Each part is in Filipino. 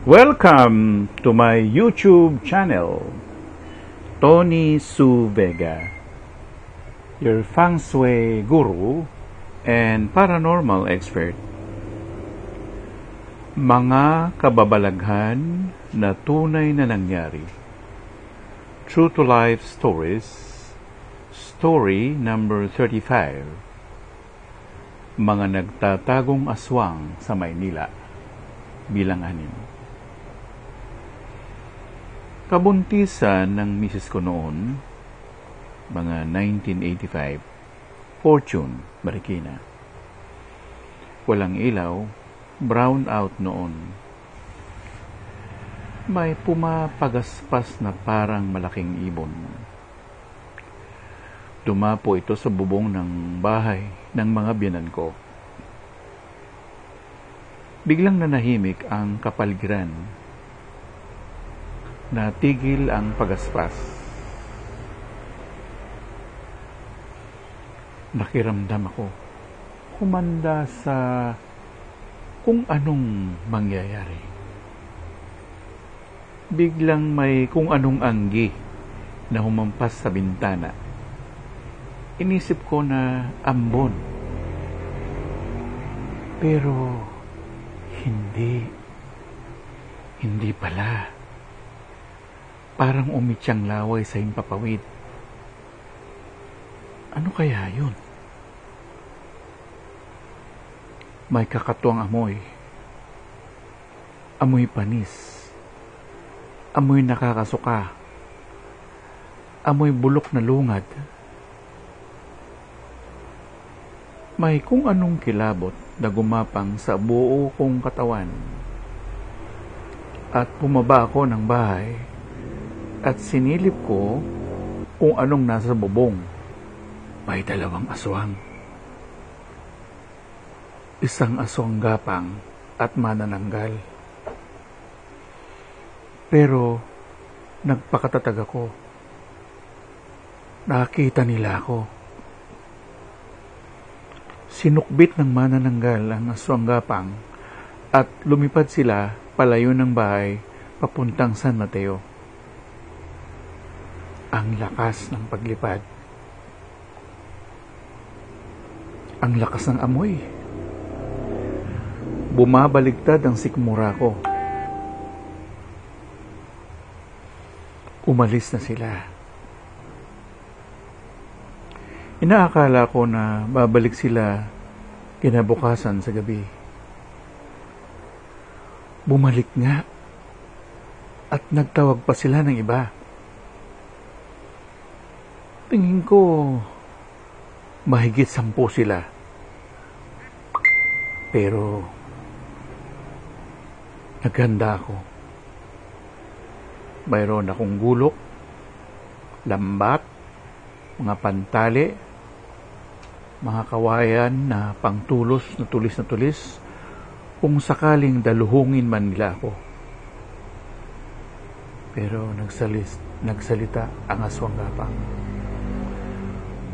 Welcome to my YouTube channel, Tony Su Vega, your feng shui guru and paranormal expert. Mga kababalaghan na tunay na nangyari. True to life stories, story number 35. Mga nagtatagong aswang sa Maynila, bilang 6. Kabuntisan ng misis ko noon, mga 1985, Fortune, Marikina. Walang ilaw, brown out noon. May pumapagaspas na parang malaking ibon. Dumapo ito sa bubong ng bahay ng mga biyanan ko. Biglang nanahimik ang kapaligiran. Natigil ang pagaspas. Nakiramdam ako. Kumanda sa kung anong mangyayari. Biglang may kung anong anggi na humampas sa bintana. Inisip ko na ambon. Pero hindi pala. Parang umitsang laway sa himpapawid. Ano kaya yun? May kakatuwang amoy. Amoy panis. Amoy nakakasuka. Amoy bulok na lungad. May kung anong kilabot na gumapang sa buo kong katawan. At bumaba ako ng bahay at sinilip ko kung anong nasa bubong. May 2 aswang. Isang aswang gapang at manananggal. Pero nagpakatatag ako. Nakita nila ako. Sinukbit ng manananggal ang aswang gapang at lumipad sila palayo ng bahay papuntang San Mateo. Ang lakas ng paglipad. Ang lakas ng amoy. Bumabaligtad ang sikmura ko. Umalis na sila. Inaakala ko na babalik sila kinabukasan sa gabi. Bumalik nga. At nagtawag pa sila ng iba. Tingin ko, mahigit 10 sila. Pero, naghanda ako. Mayroon akong gulok, lambat, mga pantali, mga kawayan na pangtulos na tulis kung sakaling daluhungin man nila ako. Pero nagsalita ang aswang gapang.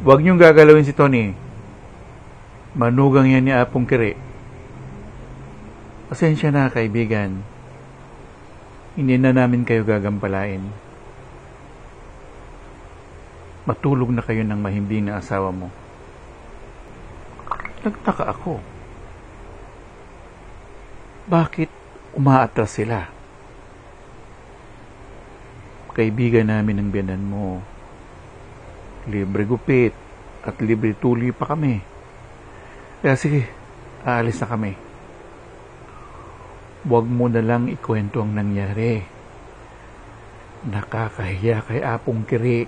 Huwag niyong gagalawin si Tony. Manugang yan ni Apong Kiri. Pasensya na, kaibigan. Hindi na namin kayo gagampalain. Matulog na kayo ng mahimbing na asawa mo. Nagtaka ako. Bakit umaatras sila? Kaibigan namin ng biyanan mo. Libre gupit at libre tuli pa kami. Kaya sige, aalis na kami. Huwag mo na lang ikwento ang nangyari. Nakakahiya kay Apong Kiri.